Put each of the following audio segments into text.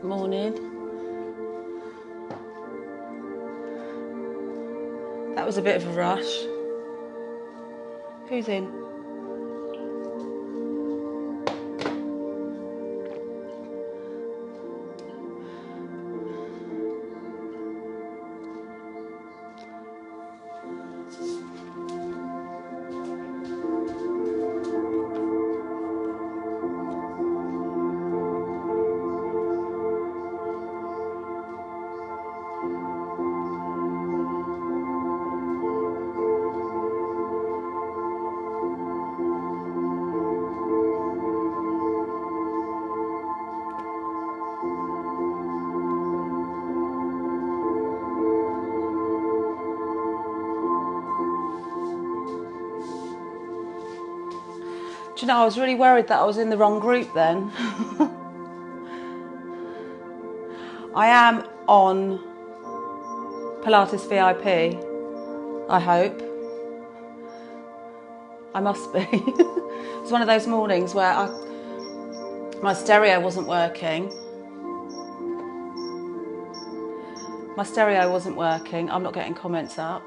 Morning. That was a bit of a rush. Who's in? Do you know, I was really worried that I was in the wrong group then. I am on Pilates VIP, I hope. I must be. It's one of those mornings where my stereo wasn't working. I'm not getting comments up.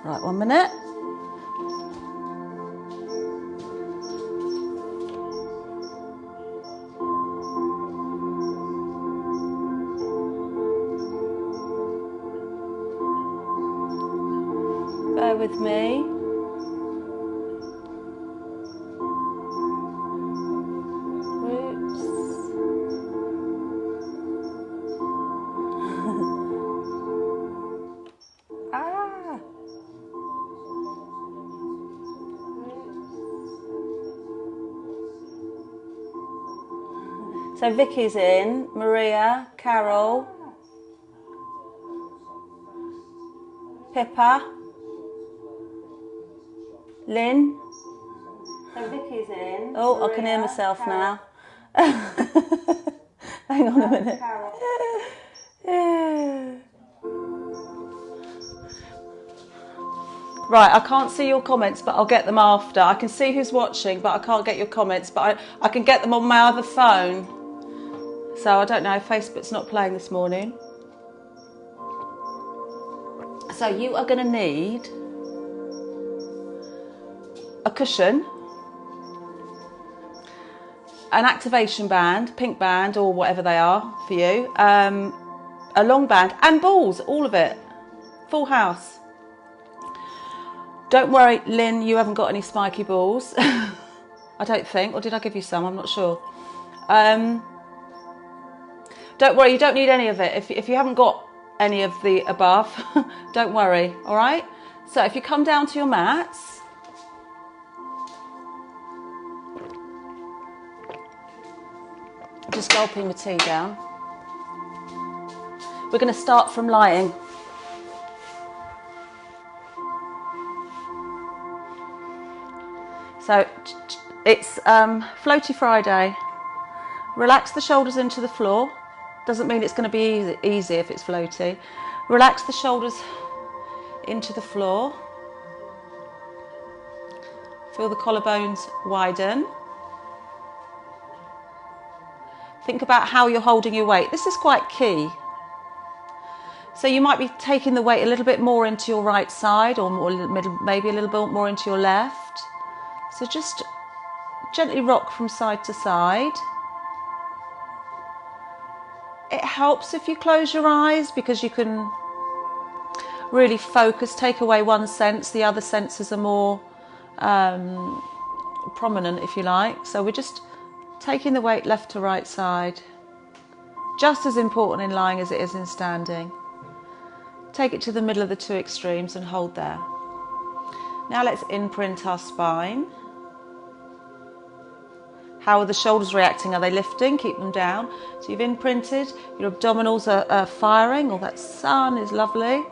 Right, 1 minute. Bear with me. So Vicky's in, Maria, Carol, Pippa, Lynn. So Vicky's in. Oh, Maria, I can hear myself Carol. Now. Hang on a minute. Yeah. Right, I can't see your comments, but I'll get them after. I can see who's watching, but I can't get your comments, but I can get them on my other phone. So I don't know, Facebook's not playing this morning. So you are going to need a cushion, an activation band, pink band or whatever they are for you, a long band and balls, all of it, full house. Don't worry, Lynn, you haven't got any spiky balls. I don't think, or did I give you some? I'm not sure. Don't worry, you don't need any of it. If you haven't got any of the above, don't worry, all right? So if you come down to your mats, just gulping the tea down. We're going to start from lying. So it's Floaty Friday. Relax the shoulders into the floor. Doesn't mean it's going to be easy if it's floaty. Relax the shoulders into the floor. Feel the collarbones widen. Think about how you're holding your weight. This is quite key. So you might be taking the weight a little bit more into your right side or maybe a little bit more into your left. So just gently rock from side to side. It helps if you close your eyes because you can really focus, take away one sense, the other senses are more prominent if you like. So we're just taking the weight left to right side. Just as important in lying as it is in standing. Take it to the middle of the two extremes and hold there. Now let's imprint our spine. How are the shoulders reacting? Are they lifting? Keep them down. So you've imprinted, your abdominals are firing, all that sun is lovely.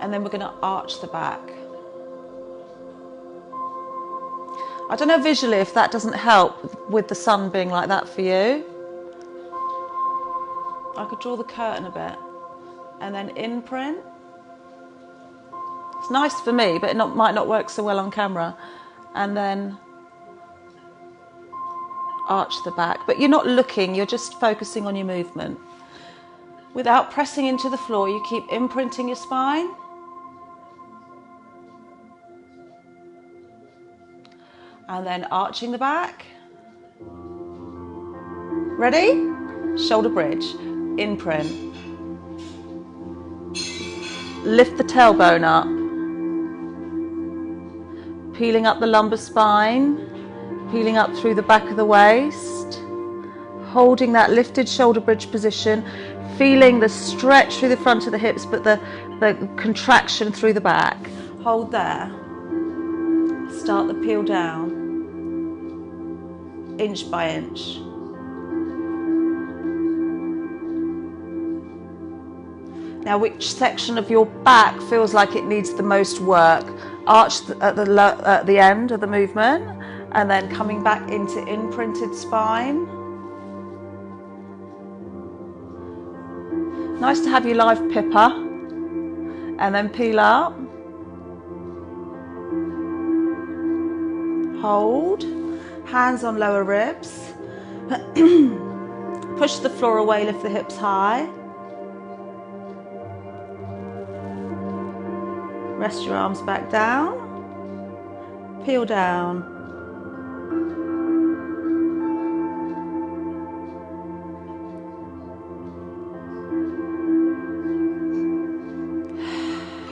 And then we're going to arch the back. I don't know visually if that doesn't help with the sun being like that for you. I could draw the curtain a bit. And then imprint. It's nice for me, but it might not work so well on camera. And then arch the back, but you're not looking, you're just focusing on your movement. Without pressing into the floor, you keep imprinting your spine. And then arching the back. Ready? Shoulder bridge, imprint. Lift the tailbone up. Peeling up the lumbar spine, peeling up through the back of the waist, holding that lifted shoulder bridge position, feeling the stretch through the front of the hips, but the contraction through the back. Hold there. Start the peel down, inch by inch. Now, which section of your back feels like it needs the most work? Arch at the end of the movement, and then coming back into imprinted spine. Nice to have your live pipper, and then peel up. Hold, hands on lower ribs. Push the floor away, lift the hips high. Rest your arms back down, peel down.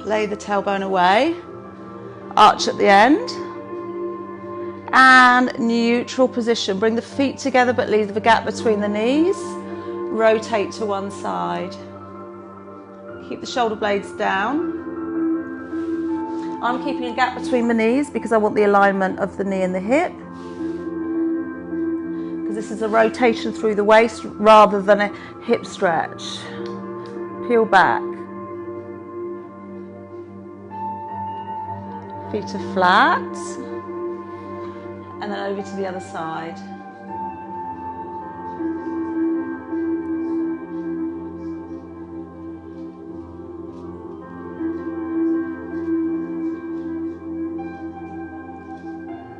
Lay the tailbone away, arch at the end, and neutral position. Bring the feet together but leave a gap between the knees. Rotate to one side. Keep the shoulder blades down. I'm keeping a gap between the knees because I want the alignment of the knee and the hip. Because this is a rotation through the waist rather than a hip stretch. Peel back. Feet are flat. And then over to the other side.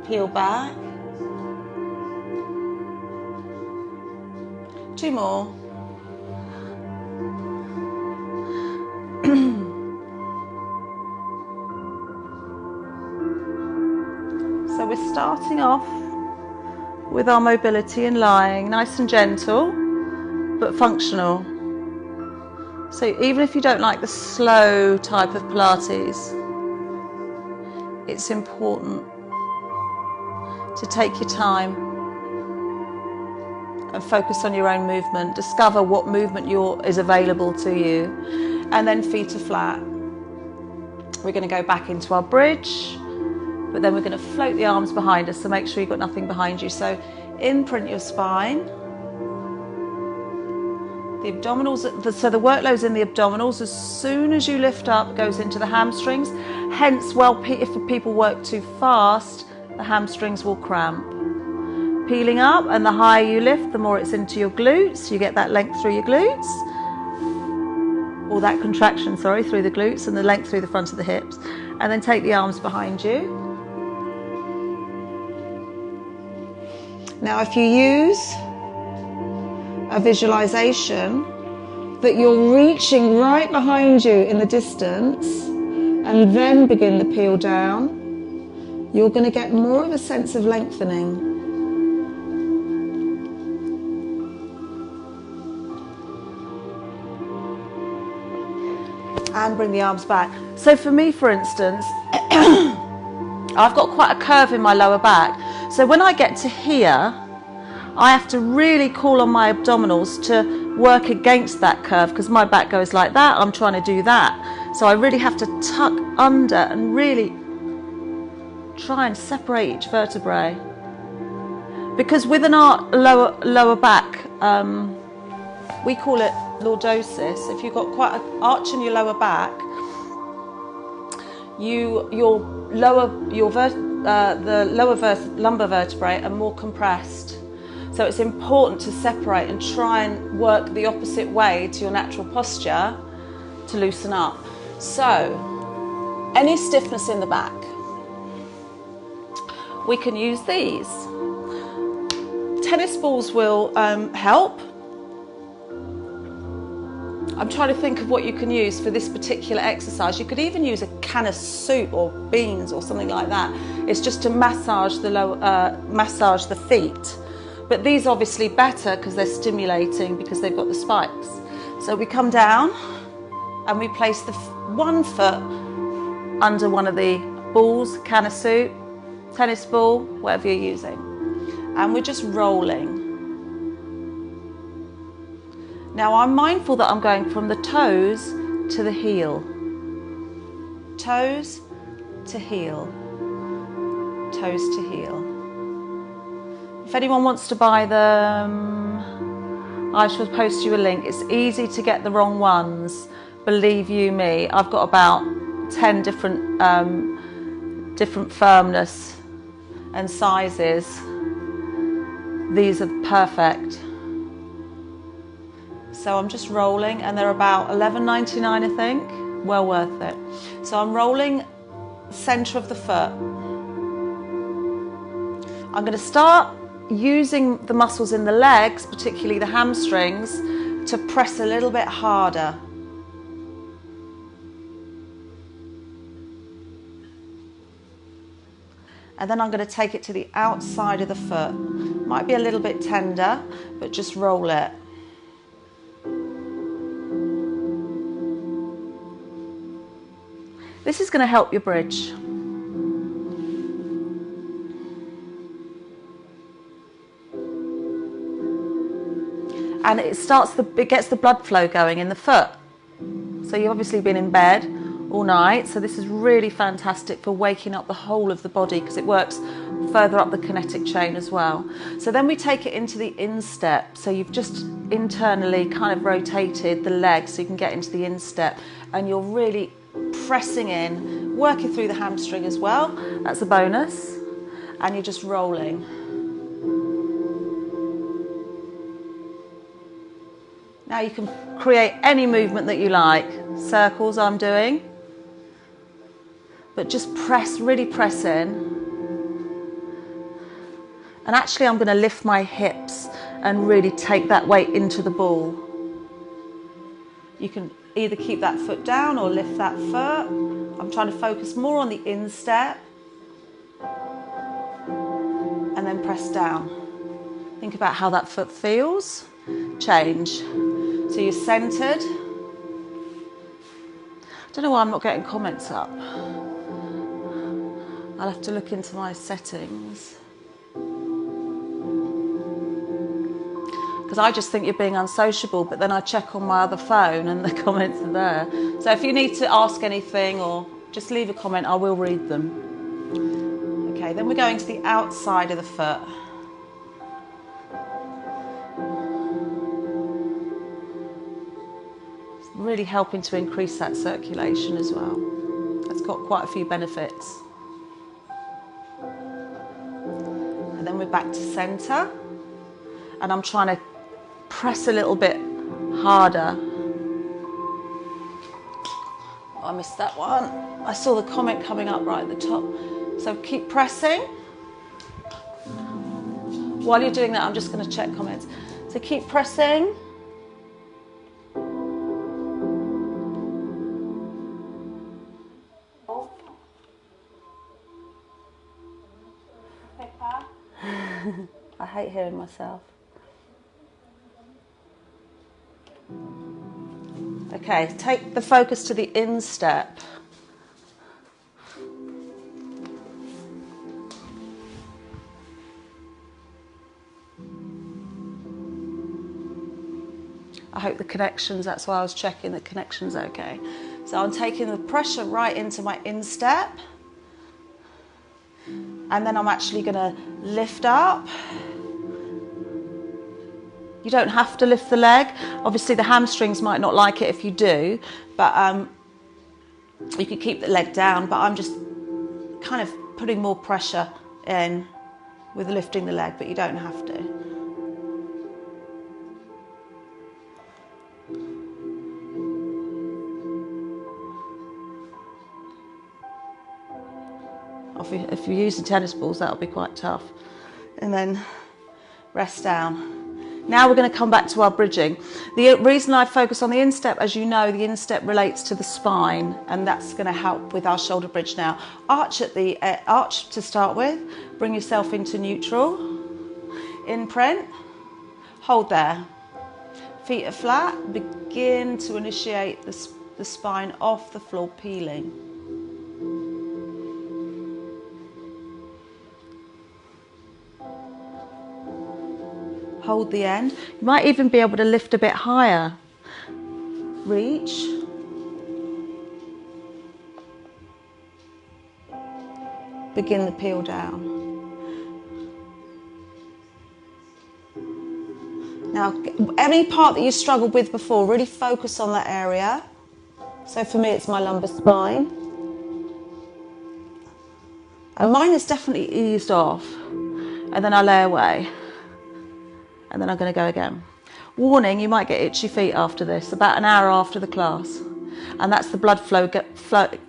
Peel back. 2 more. So we're starting off with our mobility and lying, nice and gentle, but functional. So even if you don't like the slow type of Pilates, it's important to take your time and focus on your own movement. Discover what movement is available to you, and then feet are flat. We're going to go back into our bridge, but then we're going to float the arms behind us, so make sure you've got nothing behind you. So imprint your spine. The abdominals, so the workload's in the abdominals. As soon as you lift up, it goes into the hamstrings. Hence, if people work too fast, the hamstrings will cramp. Peeling up, and the higher you lift, the more it's into your glutes. You get that length through your glutes, or that contraction, sorry, through the glutes, and the length through the front of the hips. And then take the arms behind you. Now, if you use a visualization that you're reaching right behind you in the distance, and then begin the peel down, you're going to get more of a sense of lengthening. And bring the arms back. So for me, for instance, I've got quite a curve in my lower back. So when I get to here, I have to really call on my abdominals to work against that curve, because my back goes like that. I'm trying to do that. So I really have to tuck under and really try and separate each vertebrae, because with an lower back, we call it lordosis. If you've got quite an arch in your lower back, the lumbar vertebrae are more compressed. So it's important to separate and try and work the opposite way to your natural posture to loosen up. So any stiffness in the back, we can use these. tennis balls will help. I'm trying to think of what you can use for this particular exercise. You could even use a can of soup or beans or something like that. It's just to massage the feet. But these are obviously better because they're stimulating, because they've got the spikes. So we come down and we place the one foot under one of the balls, can of soup, tennis ball, whatever you're using. And we're just rolling. Now I'm mindful that I'm going from the toes to the heel. Toes to heel. Toes to heel. If anyone wants to buy them, I shall post you a link. It's easy to get the wrong ones, believe you me. I've got about 10 different firmness and sizes. These are perfect. So I'm just rolling, and they're about $11.99, I think. Well worth it. So I'm rolling center of the foot. I'm going to start using the muscles in the legs, particularly the hamstrings, to press a little bit harder. And then I'm going to take it to the outside of the foot. Might be a little bit tender, but just roll it. This is going to help your bridge. And it gets the blood flow going in the foot. So you've obviously been in bed all night, so this is really fantastic for waking up the whole of the body, because it works further up the kinetic chain as well. So then we take it into the instep. So you've just internally kind of rotated the legs so you can get into the instep, and you're really pressing in, working through the hamstring as well. That's a bonus. And you're just rolling. Now you can create any movement that you like. Circles I'm doing. But just press, really press in. And actually I'm going to lift my hips and really take that weight into the ball. You can either keep that foot down or lift that foot. I'm trying to focus more on the instep. And then press down. Think about how that foot feels. Change. So you're centered. I don't know why I'm not getting comments up. I'll have to look into my settings. Because I just think you're being unsociable, but then I check on my other phone and the comments are there. So if you need to ask anything or just leave a comment, I will read them. Okay, then we're going to the outside of the foot. It's really helping to increase that circulation as well. It's got quite a few benefits. And then we're back to center. And I'm trying to press a little bit harder. Oh, I missed that one. I saw the comment coming up right at the top. So keep pressing. While you're doing that, I'm just going to check comments. So keep pressing. I hate hearing myself. Okay, take the focus to the instep. I hope the connections, that's why I was checking the connection's okay. So I'm taking the pressure right into my instep. And then I'm actually going to lift up. You don't have to lift the leg. Obviously the hamstrings might not like it if you do, but you could keep the leg down, but I'm just kind of putting more pressure in with lifting the leg, but you don't have to. If you're using tennis balls, that'll be quite tough. And then rest down. Now we're going to come back to our bridging. The reason I focus on the instep, as you know, the instep relates to the spine, and that's going to help with our shoulder bridge now. Arch at the arch to start with. Bring yourself into neutral. Imprint. Hold there. Feet are flat. Begin to initiate the spine off the floor, peeling. Hold the end. You might even be able to lift a bit higher. Reach. Begin the peel down. Now, any part that you struggled with before, really focus on that area. So for me, it's my lumbar spine. And mine is definitely eased off. And then I lay away. And then I'm going to go again. Warning, you might get itchy feet after this, about an hour after the class. And that's the blood flow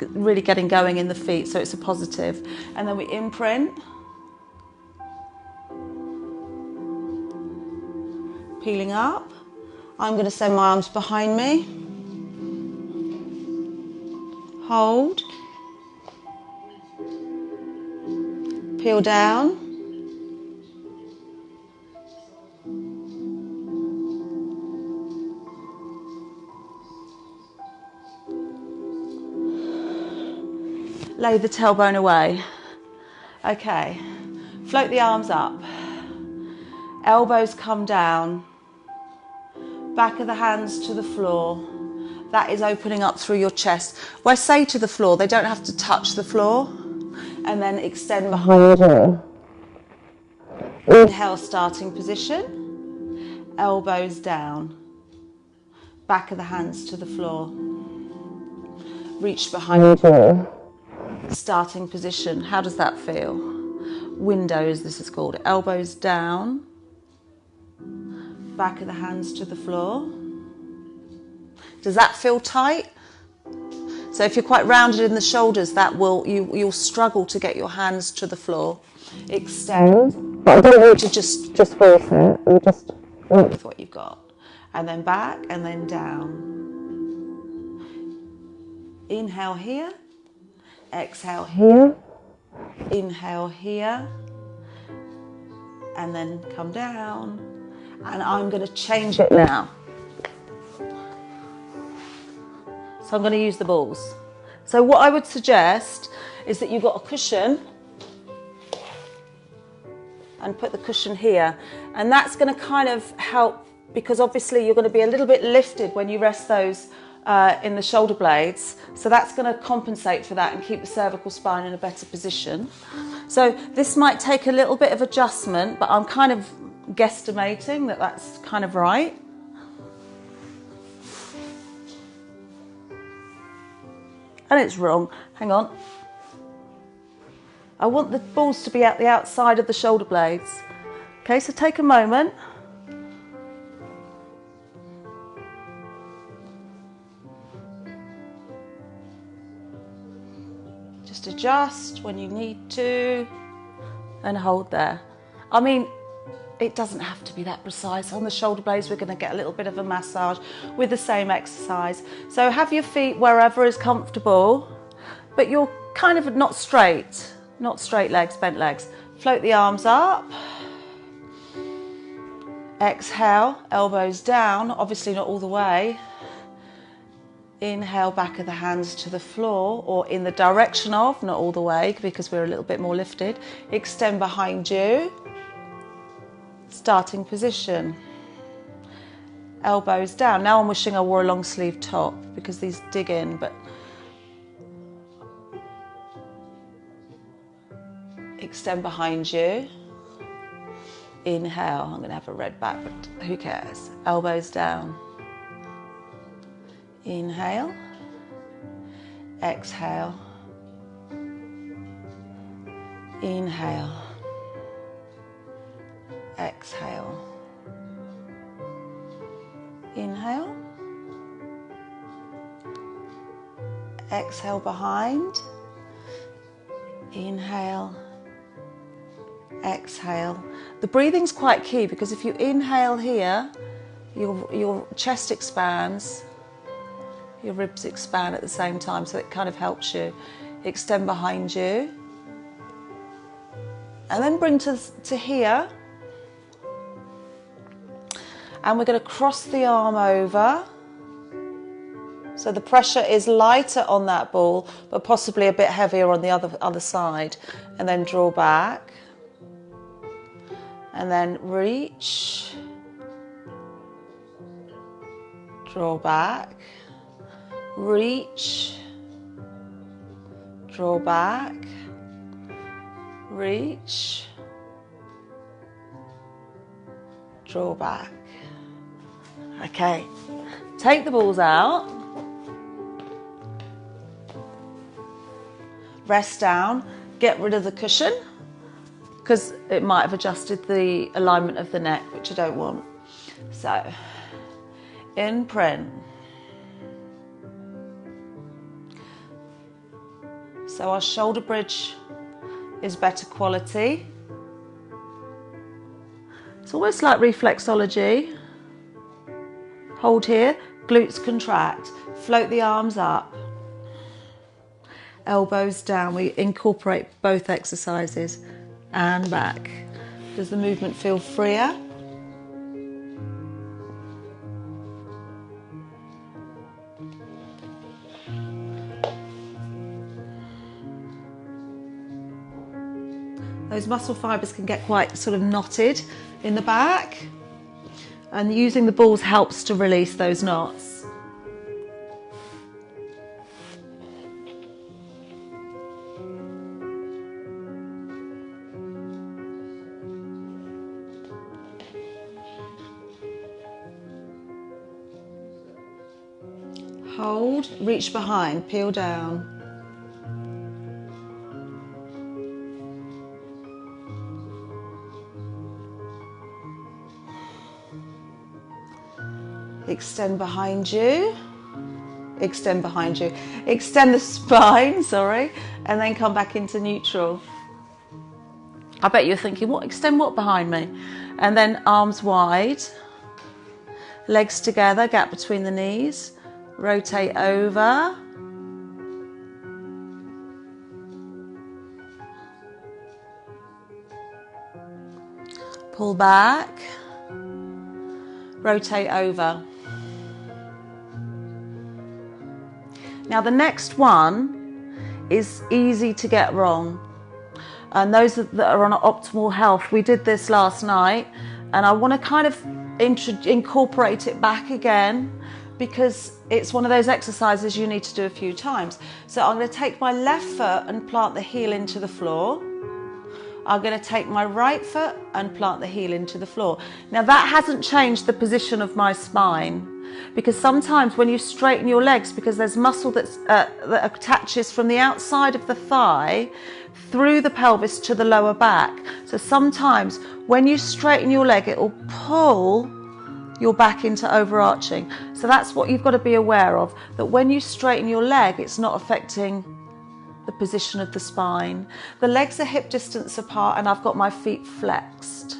really getting going in the feet, so it's a positive. And then we imprint. Peeling up. I'm going to send my arms behind me. Hold. Peel down. Lay the tailbone away. Okay, float the arms up. Elbows come down. Back of the hands to the floor. That is opening up through your chest. When I say to the floor, they don't have to touch the floor. And then extend behind you. Inhale, starting position. Elbows down. Back of the hands to the floor. Reach behind you. Starting position. How does that feel? Windows, this is called. Elbows down. Back of the hands to the floor. Does that feel tight? So if you're quite rounded in the shoulders, that will you'll struggle to get your hands to the floor. Extend. But I don't want you to just force it. You just work with what you've got. And then back and then down. Inhale here. Exhale here, inhale here, and then come down. And I'm going to change it now. So I'm going to use the balls. So what I would suggest is that you've got a cushion and put the cushion here. And that's going to kind of help, because obviously you're going to be a little bit lifted when you rest those in the shoulder blades, so that's going to compensate for that and keep the cervical spine in a better position. So this might take a little bit of adjustment, but I'm kind of guesstimating that that's kind of right. And it's wrong. Hang on. I want the balls to be at the outside of the shoulder blades. Okay, so take a moment. Just adjust when you need to and hold there. I mean, it doesn't have to be that precise. On the shoulder blades, we're going to get a little bit of a massage with the same exercise. So have your feet wherever is comfortable, but you're kind of not straight legs, bent legs. Float the arms up. Exhale, elbows down, obviously not all the way. Inhale, back of the hands to the floor, or in the direction of, not all the way, because we're a little bit more lifted. Extend behind you. Starting position. Elbows down. Now I'm wishing I wore a long sleeve top, because these dig in, but extend behind you. Inhale. I'm going to have a red back, but who cares? Elbows down. Inhale, exhale, inhale, exhale, inhale, exhale behind, inhale, exhale. The breathing's quite key, because if you inhale here, your chest expands, your ribs expand at the same time, so it kind of helps you. Extend behind you. And then bring to here. And we're going to cross the arm over. So the pressure is lighter on that ball, but possibly a bit heavier on the other side. And then draw back. And then reach. Draw back. Reach. Draw back. Reach. Draw back. Okay. Take the balls out. Rest down. Get rid of the cushion, because it might have adjusted the alignment of the neck, which I don't want. So, in print. So our shoulder bridge is better quality. It's almost like reflexology. Hold here, glutes contract, float the arms up, elbows down. We incorporate both exercises, and back. Does the movement feel freer? Those muscle fibres can get quite sort of knotted in the back, and using the balls helps to release those knots. Hold, reach behind, peel down. Extend behind you, extend behind you, extend the spine, sorry, and then come back into neutral. I bet you're thinking, what, extend what behind me? And then arms wide, legs together, gap between the knees, rotate over. Pull back, rotate over. Now the next one is easy to get wrong, and those that are on optimal health, we did this last night, and I want to kind of incorporate it back again, because it's one of those exercises you need to do a few times. So I'm going to take my left foot and plant the heel into the floor. I'm going to take my right foot and plant the heel into the floor. Now that hasn't changed the position of my spine, because sometimes when you straighten your legs, because there's muscle that attaches from the outside of the thigh through the pelvis to the lower back. So sometimes when you straighten your leg, it will pull your back into overarching. So that's what you've got to be aware of, that when you straighten your leg, it's not affecting the position of the spine. The legs are hip distance apart, and I've got my feet flexed.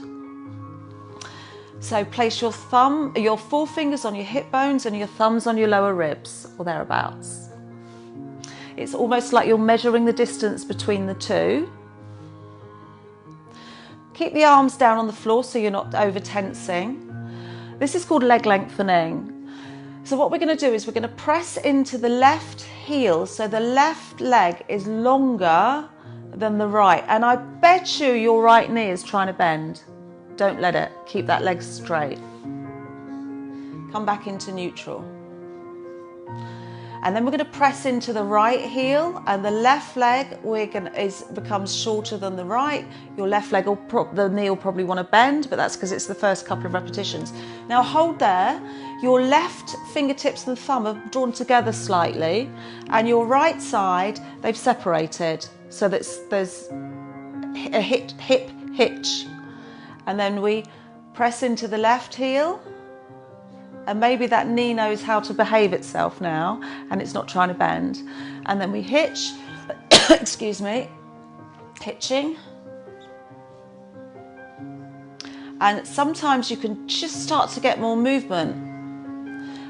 So place your forefingers on your hip bones and your thumbs on your lower ribs, or thereabouts. It's almost like you're measuring the distance between the two. Keep the arms down on the floor so you're not over tensing. This is called leg lengthening. So what we're going to do is we're going to press into the left heel, so the left leg is longer than the right, and I bet you your right knee is trying to bend. Don't let it. Keep that leg straight. Come back into neutral. And then we're going to press into the right heel, and the left leg becomes shorter than the right. Your left leg, the knee will probably want to bend, but that's because it's the first couple of repetitions. Now hold there. Your left fingertips and thumb are drawn together slightly, and your right side, they've separated, so that there's a hip hitch. And then we press into the left heel, and maybe that knee knows how to behave itself now, and it's not trying to bend. And then we hitch, excuse me, hitching, And sometimes you can just start to get more movement.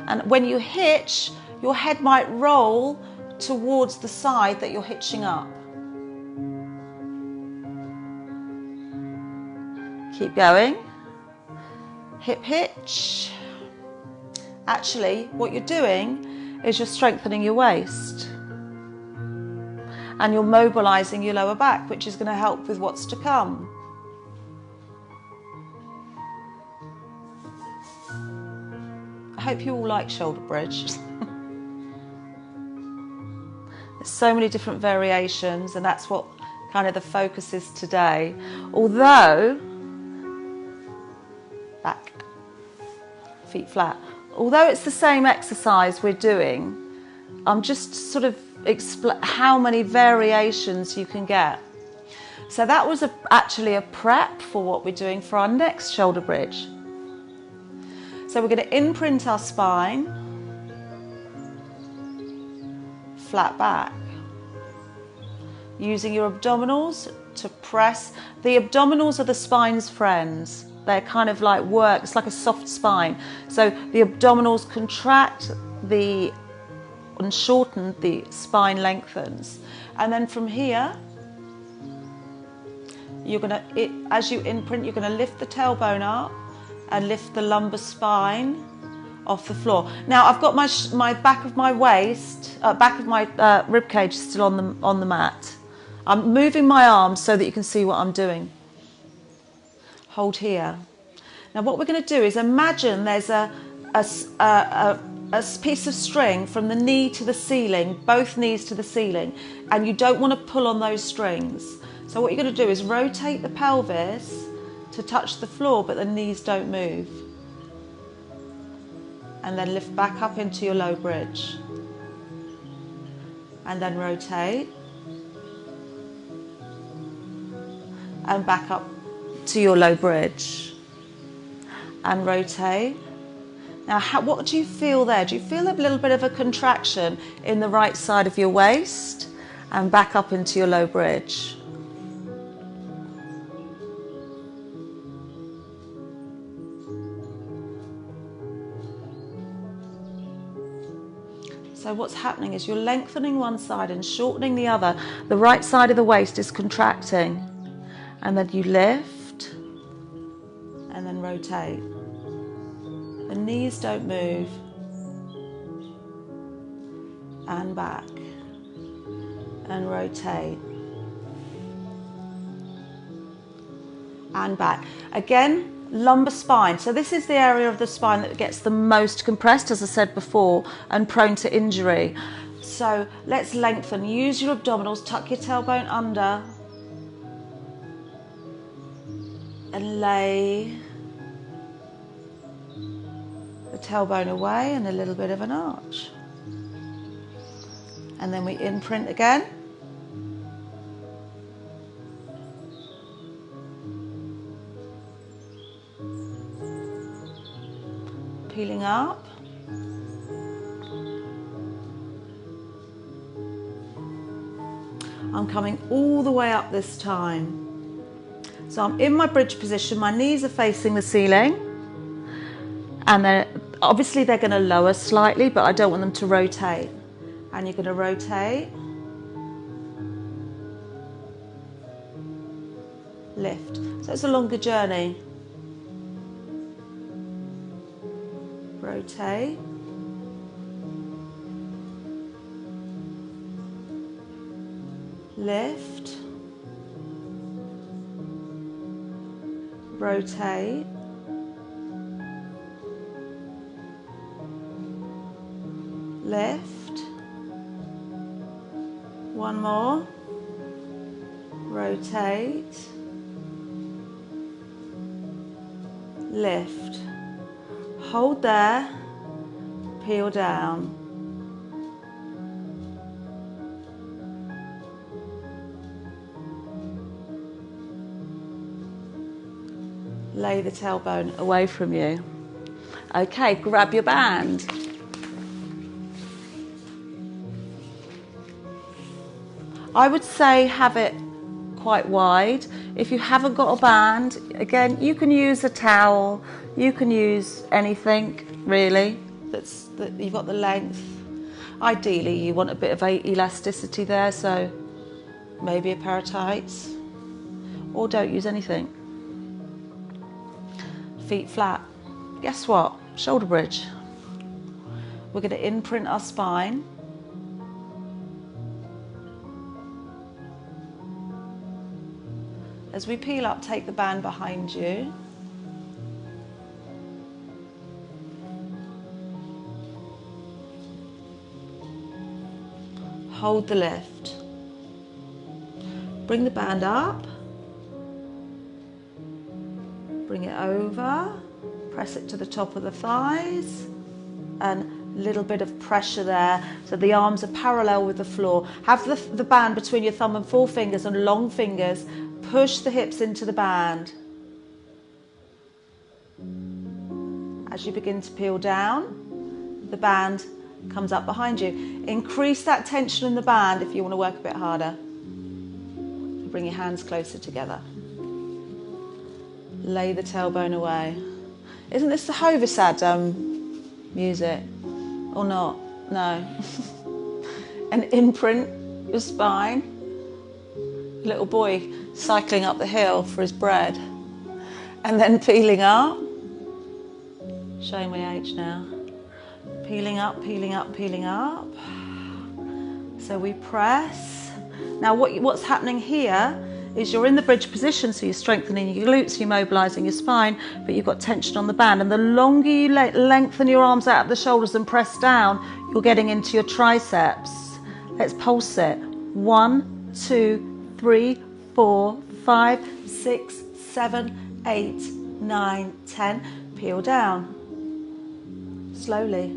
And when you hitch, your head might roll towards the side that you're hitching up. Keep going. Hip hitch. Actually, what you're doing is you're strengthening your waist. And you're mobilizing your lower back, which is going to help with what's to come. I hope you all like shoulder bridge. There's so many different variations, and that's what kind of the focus is today. Although, back, feet flat. Although it's the same exercise we're doing, I'm just sort of how many variations you can get. So that was actually a prep for what we're doing for our next shoulder bridge. So we're going to imprint our spine, flat back, using your abdominals to press. The abdominals are the spine's friends. They're kind of like work, it's like a soft spine. So the abdominals contract and shorten, the spine lengthens. And then from here, you're going to, as you imprint, you're going to lift the tailbone up and lift the lumbar spine off the floor. Now I've got my back of my waist, back of my rib cage still on the mat. I'm moving my arms so that you can see what I'm doing. Hold here. Now what we're going to do is imagine there's a piece of string from the knee to the ceiling, both knees to the ceiling, and you don't want to pull on those strings. So what you're going to do is rotate the pelvis to touch the floor, but the knees don't move. And then lift back up into your low bridge. And then rotate. And back up to your low bridge. And rotate. Now, what do you feel there? Do you feel a little bit of a contraction in the right side of your waist? And back up into your low bridge. So what's happening is you're lengthening one side and shortening the other. The right side of the waist is contracting. And then you lift and then rotate. The knees don't move. And back. And rotate. And back. Again, lumbar spine. So this is the area of the spine that gets the most compressed, as I said before, and prone to injury. So let's lengthen. Use your abdominals. Tuck your tailbone under. And lay the tailbone away and a little bit of an arch. And then we imprint again. Peeling up. I'm coming all the way up this time. So I'm in my bridge position, my knees are facing the ceiling, and then obviously they're going to lower slightly, but I don't want them to rotate. And you're going to rotate, lift. So it's a longer journey. Rotate. Lift. Rotate. Lift. One more. Rotate. Lift. Hold there. Peel down. Lay the tailbone away from you. Okay, grab your band. I would say have it quite wide. If you haven't got a band, again, you can use a towel, you can use anything really that you've got the length. Ideally, you want a bit of elasticity there, so maybe a pair of tights, or don't use anything. Feet flat. Guess what? Shoulder bridge. We're going to imprint our spine. As we peel up, take the band behind you. Hold the lift. Bring the band up. Bring it over. Press it to the top of the thighs. And a little bit of pressure there, so the arms are parallel with the floor. Have the band between your thumb and forefingers and long fingers. Push the hips into the band. As you begin to peel down, the band comes up behind you. Increase that tension in the band if you want to work a bit harder. Bring your hands closer together. Lay the tailbone away. Isn't this the Hovisad music? Or not? No. And imprint your spine. Little boy cycling up the hill for his bread. And then peeling up. Showing my age now. Peeling up, peeling up, peeling up. So we press. Now what's happening here is you're in the bridge position, so you're strengthening your glutes, you're mobilising your spine, but you've got tension on the band. And the longer you lengthen your arms out of the shoulders and press down, you're getting into your triceps. Let's pulse it. 1, 2, 3, 4, 5, 6, 7, 8, 9, 10. Peel down. Slowly.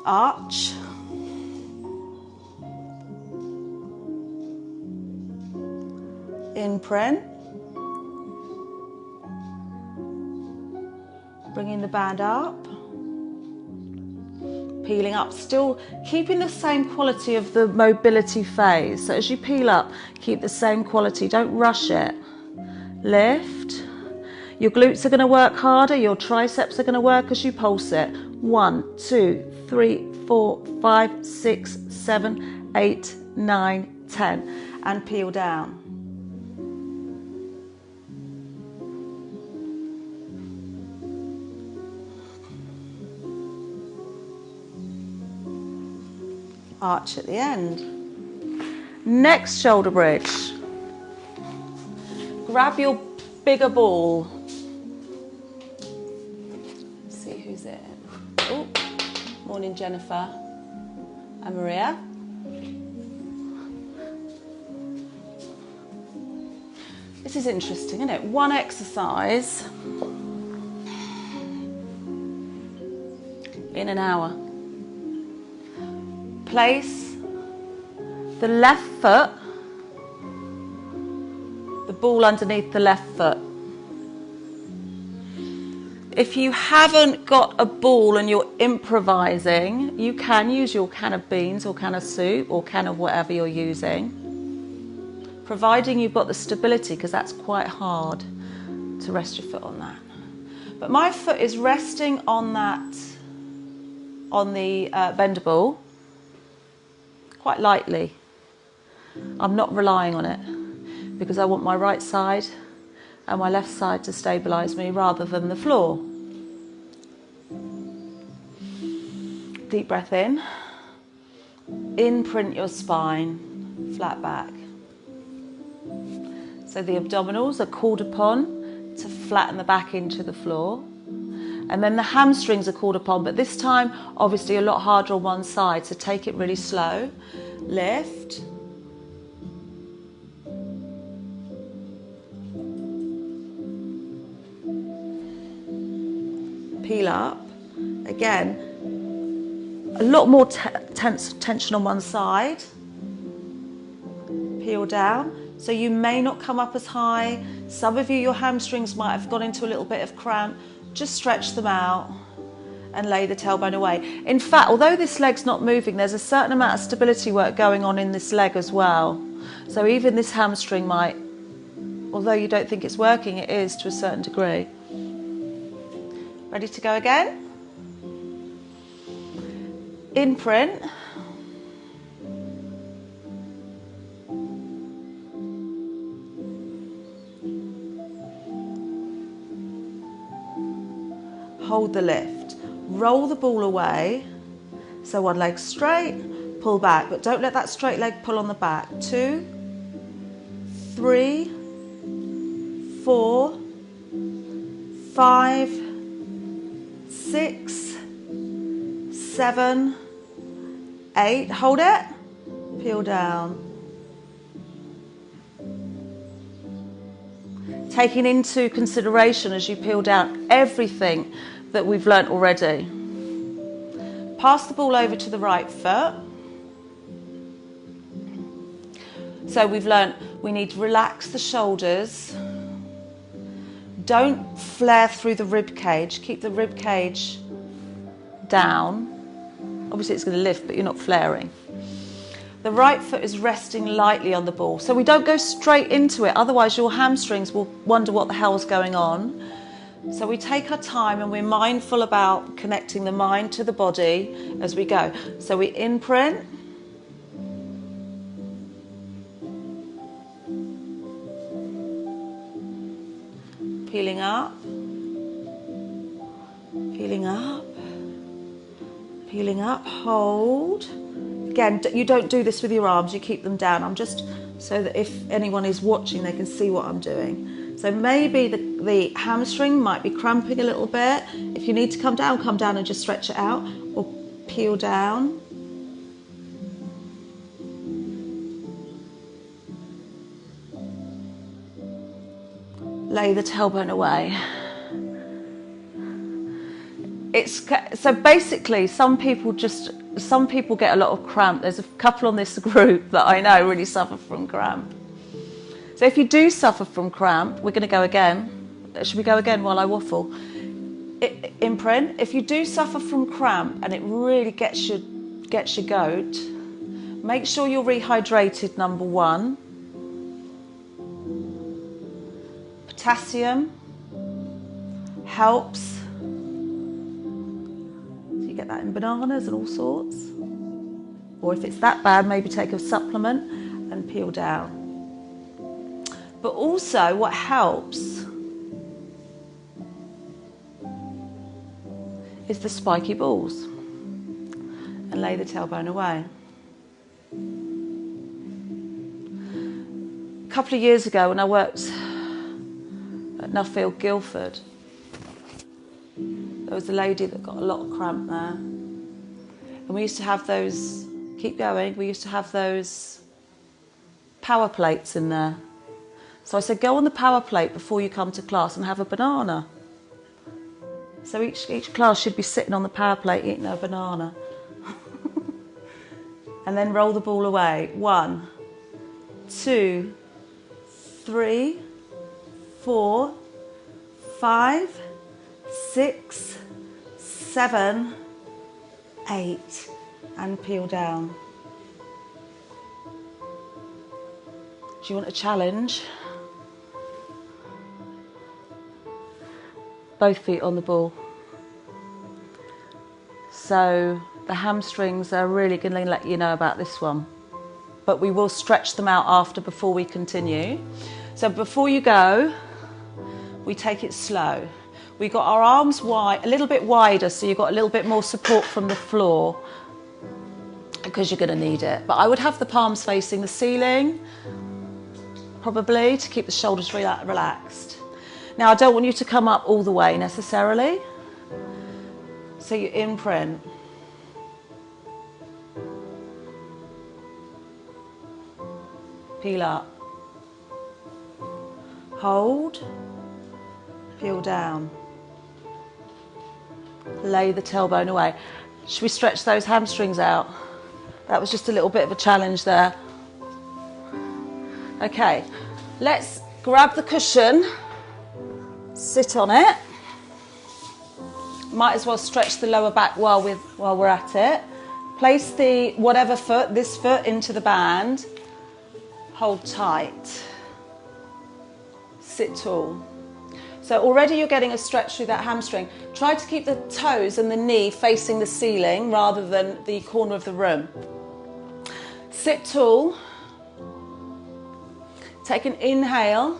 Arch. Imprint. Bringing the band up. Peeling up, still keeping the same quality of the mobility phase. So as you peel up, keep the same quality, don't rush it. Lift. Your glutes are going to work harder, your triceps are going to work as you pulse it. 1, 2, 3, 4, 5, 6, 7, 8, 9, 10. And peel down. Arch at the end. Next shoulder bridge. Grab your bigger ball. Let's see who's in. Oh, morning Jennifer and Maria. This is interesting, isn't it? One exercise in an hour. Place the left foot, the ball underneath the left foot. If you haven't got a ball and you're improvising, you can use your can of beans or can of soup or can of whatever you're using, providing you've got the stability, because that's quite hard to rest your foot on that. But my foot is resting on that, on the bendable, quite lightly. I'm not relying on it because I want my right side and my left side to stabilise me rather than the floor. Deep breath in. Imprint your spine, flat back. So the abdominals are called upon to flatten the back into the floor. And then the hamstrings are called upon, but this time, obviously, a lot harder on one side, so take it really slow. Lift. Peel up. Again, a lot more tension on one side. Peel down. So you may not come up as high. Some of you, your hamstrings might have gone into a little bit of cramp. just stretch them out and lay the tailbone away. In fact, although this leg's not moving, there's a certain amount of stability work going on in this leg as well. So even this hamstring might, although you don't think it's working, it is to a certain degree. Ready to go again? Imprint. Hold the lift. Roll the ball away. So one leg straight, pull back, but don't let that straight leg pull on the back. 2, 3, 4, 5, 6, 7, 8. Hold it. Peel down. Taking into consideration as you peel down everything that we've learnt already. Pass the ball over to the right foot. So we've learnt we need to relax the shoulders. Don't flare through the rib cage. Keep the rib cage down. Obviously it's going to lift, but you're not flaring. The right foot is resting lightly on the ball. So we don't go straight into it, otherwise your hamstrings will wonder what the hell's going on. So we take our time and we're mindful about connecting the mind to the body as we go. So we imprint. Peeling up. Peeling up. Peeling up. Hold. Again, you don't do this with your arms, you keep them down. I'm just so that if anyone is watching, they can see what I'm doing. So maybe the hamstring might be cramping a little bit. If you need to come down and just stretch it out, or peel down. Lay the tailbone away. So basically, some people get a lot of cramp. There's a couple on this group that I know really suffer from cramp. So if you do suffer from cramp, we're going to go again. Should we go again while I waffle? Imprint. If you do suffer from cramp and it really gets your goat, make sure you're rehydrated, number one. Potassium helps. You get that in bananas and all sorts. Or if it's that bad, maybe take a supplement and peel down. But also what helps is the spiky balls. And lay the tailbone away. A couple of years ago when I worked at Nuffield, Guildford, there was a lady that got a lot of cramp there. And we used to have those, keep going, we used to have those power plates in there. So I said, go on the power plate before you come to class and have a banana. So each class should be sitting on the power plate eating a banana. And then roll the ball away. 1, 2, 3, 4, 5, 6, 7, 8, and peel down. Do you want a challenge? Both feet on the ball. So the hamstrings are really going to let you know about this one. But we will stretch them out after before we continue. So before you go, we take it slow. We got our arms wide, a little bit wider, so you've got a little bit more support from the floor because you're going to need it. But I would have the palms facing the ceiling, probably, to keep the shoulders relaxed. Now, I don't want you to come up all the way necessarily. So you imprint. Peel up. Hold. Peel down. Lay the tailbone away. Should we stretch those hamstrings out? That was just a little bit of a challenge there. Okay, let's grab the cushion, sit on it. Might as well stretch the lower back while we're at it. Place the whatever foot, this foot, into the band. Hold tight. Sit tall. So already you're getting a stretch through that hamstring. Try to keep the toes and the knee facing the ceiling rather than the corner of the room. Sit tall. Take an inhale.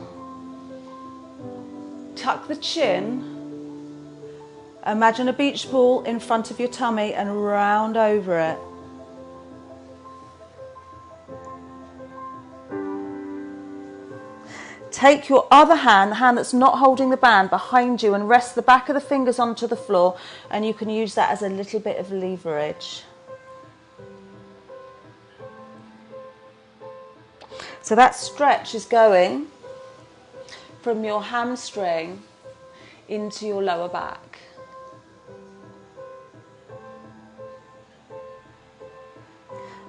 Tuck the chin. Imagine a beach ball in front of your tummy and round over it. Take your other hand, the hand that's not holding the band, behind you and rest the back of the fingers onto the floor, and you can use that as a little bit of leverage. So that stretch is going from your hamstring into your lower back.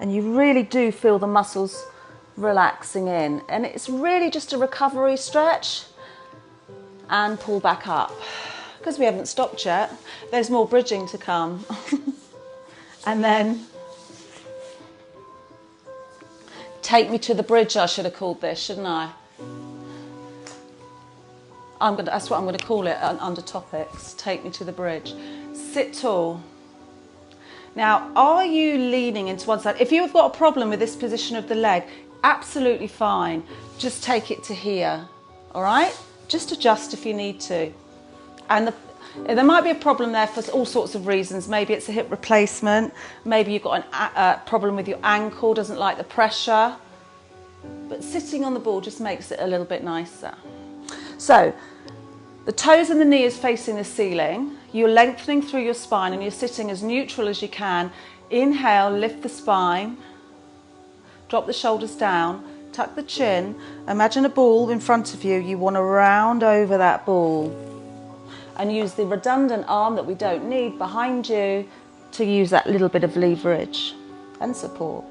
And you really do feel the muscles relaxing in. And it's really just a recovery stretch. And pull back up. Because we haven't stopped yet. There's more bridging to come. And then take me to the bridge, I should have called this, shouldn't I? That's what I'm going to call it under topics. Take me to the bridge. Sit tall. Now, are you leaning into one side? If you've got a problem with this position of the leg, absolutely fine. Just take it to here, all right? Just adjust if you need to. And there might be a problem there for all sorts of reasons. Maybe it's a hip replacement. Maybe you've got a problem with your ankle, doesn't like the pressure. But sitting on the ball just makes it a little bit nicer. So, the toes and the knee is facing the ceiling. You're lengthening through your spine and you're sitting as neutral as you can. Inhale, lift the spine. Drop the shoulders down. Tuck the chin. Imagine a ball in front of you. You want to round over that ball. And use the redundant arm that we don't need behind you to use that little bit of leverage and support.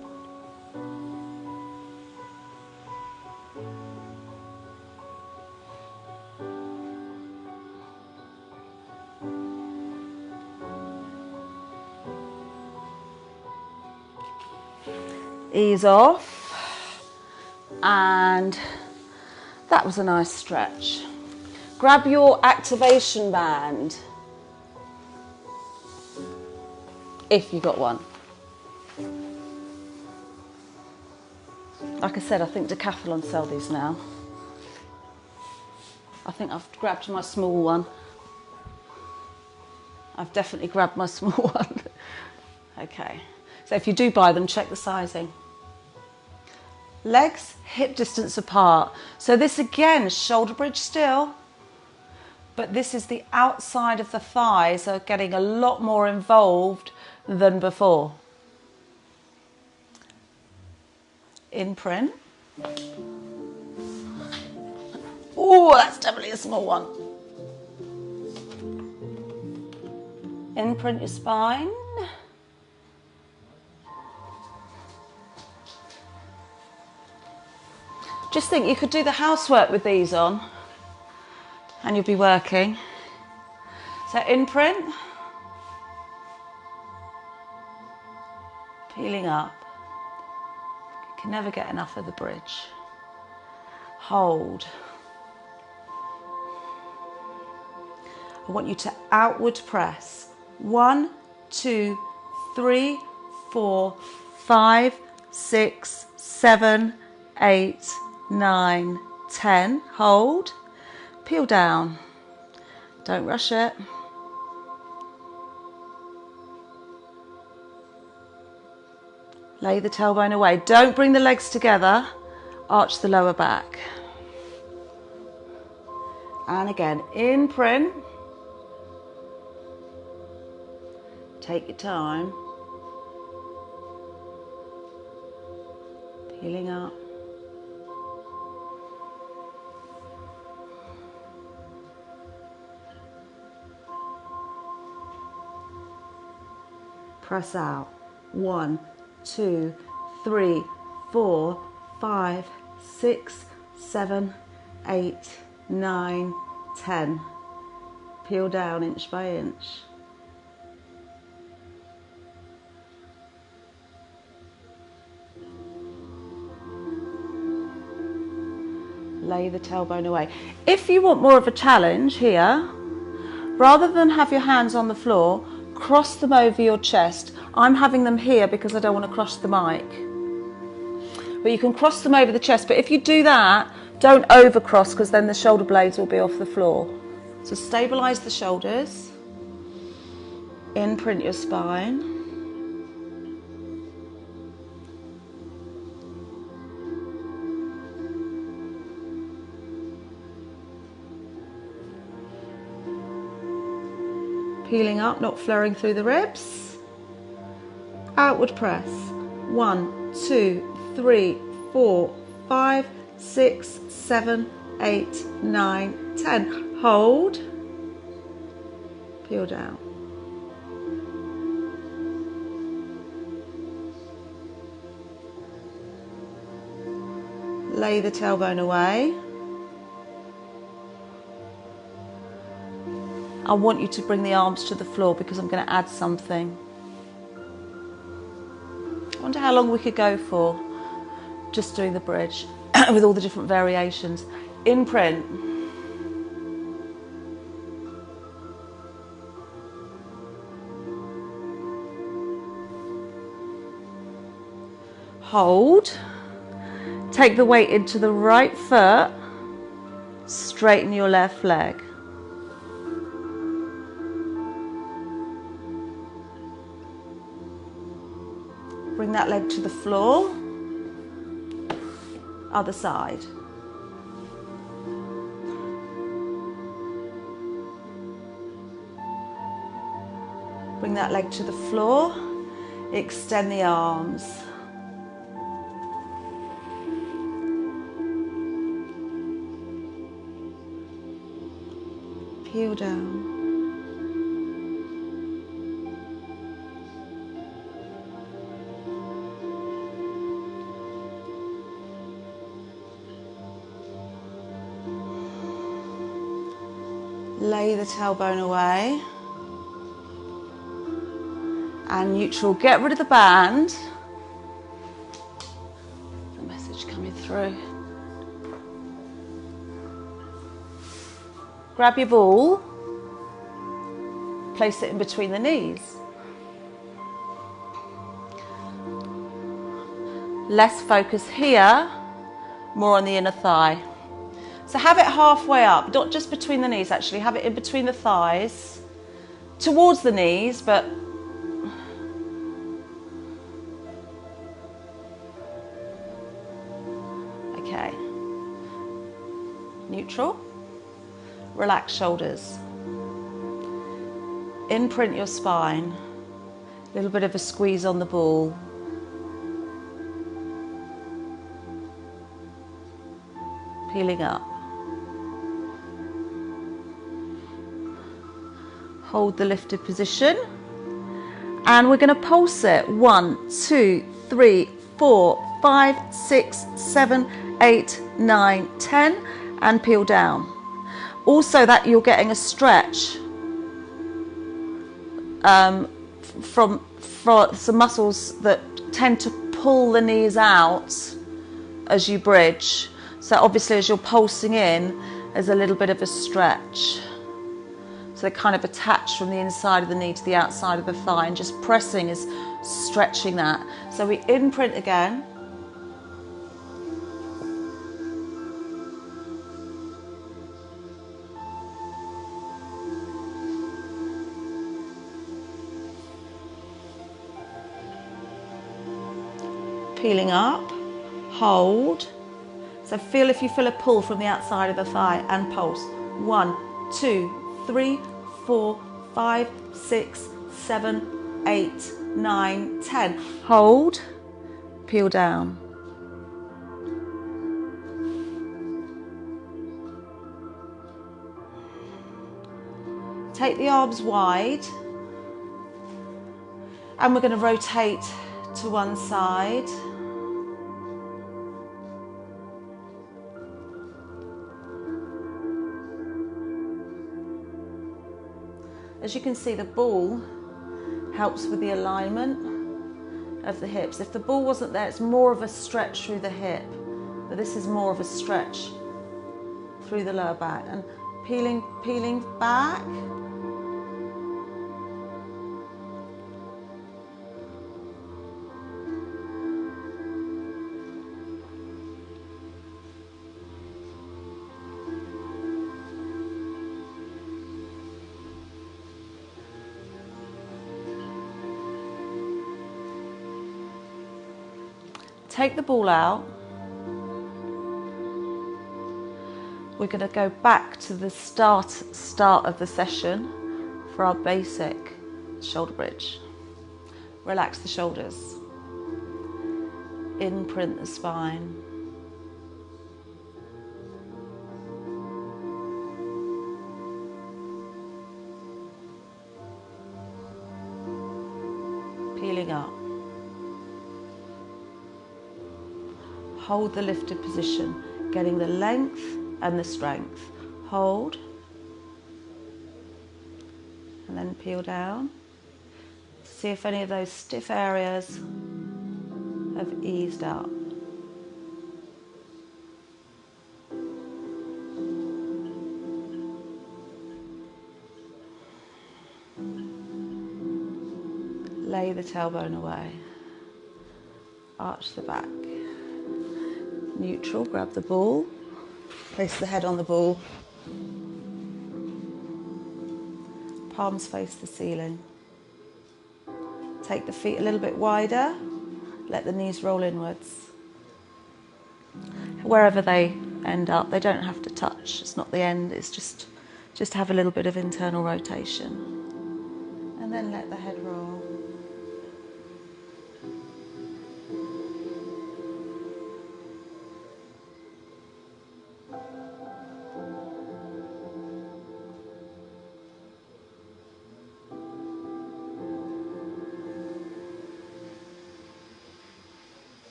Ease off, and that was a nice stretch. Grab your activation band, if you got one. Like I said, I think Decathlon sell these now. I think I've grabbed my small one. I've definitely grabbed my small one. Okay, so if you do buy them, check the sizing. Legs hip distance apart. So this again, shoulder bridge still, but this is the outside of the thighs are getting a lot more involved than before. Imprint. Oh, that's definitely a small one. Imprint your spine. Just think you could do the housework with these on and you'll be working. So imprint, peeling up. You can never get enough of the bridge. Hold. I want you to outward press. 1, 2, 3, 4, 5, 6, 7, 8, 9, 10. Hold. Peel down. Don't rush it. Lay the tailbone away. Don't bring the legs together. Arch the lower back. And again, imprint. Take your time. Peeling up. Press out. 1, 2, 3, 4, 5, 6, 7, 8, 9, 10. Peel down inch by inch. Lay the tailbone away. If you want more of a challenge here, rather than have your hands on the floor, cross them over your chest. I'm having them here because I don't want to cross the mic. But you can cross them over the chest. But if you do that, don't overcross, because then the shoulder blades will be off the floor. So stabilise the shoulders. Imprint your spine. Peeling up, not flaring through the ribs. Outward press. 1, 2, 3, 4, 5, 6, 7, 8, 9, 10. Hold. Peel down. Lay the tailbone away. I want you to bring the arms to the floor because I'm going to add something. I wonder how long we could go for just doing the bridge with all the different variations. Imprint. Hold. Take the weight into the right foot. Straighten your left leg. Bring that leg to the floor. Other side. Bring that leg to the floor. Extend the arms. Peel down. Lay the tailbone away. And neutral. Get rid of the band. The message coming through. Grab your ball. Place it in between the knees. Less focus here, more on the inner thigh. So have it halfway up, not just between the knees actually, have it in between the thighs, towards the knees, but okay. Neutral. Relax shoulders. Imprint your spine. A little bit of a squeeze on the ball. Peeling up. Hold the lifted position. And we're going to pulse it. 1, 2, 3, 4, 5, 6, 7, 8, 9, 10. And peel down. Also that you're getting a stretch from some muscles that tend to pull the knees out as you bridge. So obviously as you're pulsing in, there's a little bit of a stretch. So they're kind of attached from the inside of the knee to the outside of the thigh, and just pressing is stretching that. So we imprint again. Peeling up, hold. So feel if you feel a pull from the outside of the thigh and pulse. 1, 2, 3, 4, 5, 6, 7, 8, 9, 10. Hold, peel down. Take the arms wide, and we're going to rotate to one side. As you can see, the ball helps with the alignment of the hips. If the ball wasn't there, it's more of a stretch through the hip, but this is more of a stretch through the lower back and peeling back. Take the ball out. We're going to go back to the start of the session for our basic shoulder bridge. Relax the shoulders. Imprint the spine. Peeling up. Hold the lifted position, getting the length and the strength. Hold. And then peel down. See if any of those stiff areas have eased up. Lay the tailbone away. Arch the back. Neutral, grab the ball. Place the head on the ball. Palms face the ceiling. Take the feet a little bit wider. Let the knees roll inwards. Wherever they end up, they don't have to touch. It's not the end, it's just have a little bit of internal rotation. And then let the head roll.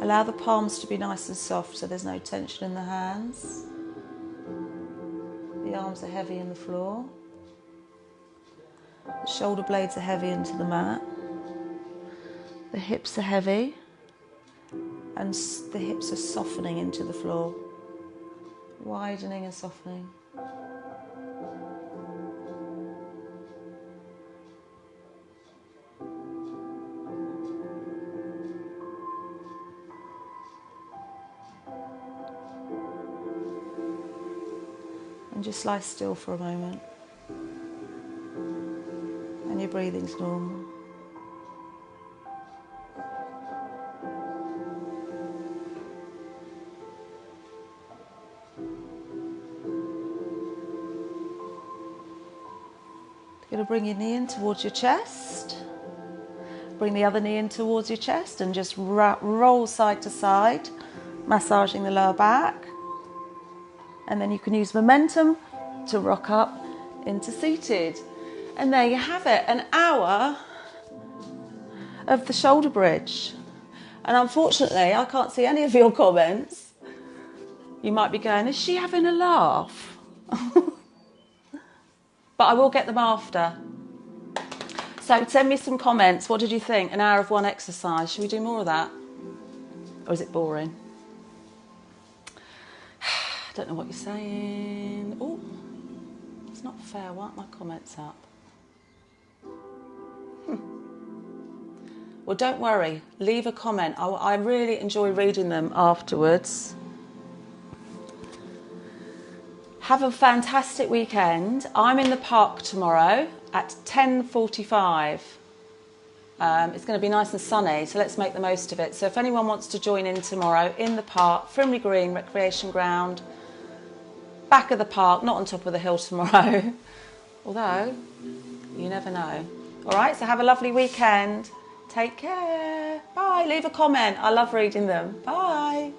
Allow the palms to be nice and soft so there's no tension in the hands. The arms are heavy in the floor. The shoulder blades are heavy into the mat. The hips are heavy and the hips are softening into the floor. Widening and softening. And just lie still for a moment. And your breathing's normal. You're going to bring your knee in towards your chest. Bring the other knee in towards your chest and just roll side to side, massaging the lower back. And then you can use momentum to rock up into seated. And there you have it, an hour of the shoulder bridge. And unfortunately, I can't see any of your comments. You might be going, is she having a laugh? But I will get them after. So send me some comments. What did you think? An hour of one exercise. Should we do more of that? Or is it boring? I don't know what you're saying. Oh, it's not fair. Why aren't my comments up? Well, don't worry. Leave a comment. I really enjoy reading them afterwards. Have a fantastic weekend. I'm in the park tomorrow at 10:45. It's going to be nice and sunny, so let's make the most of it. So if anyone wants to join in tomorrow, in the park, Frimley Green Recreation Ground, back of the park, not on top of the hill tomorrow. Although, you never know. All right, so have a lovely weekend. Take care. Bye. Leave a comment. I love reading them. Bye.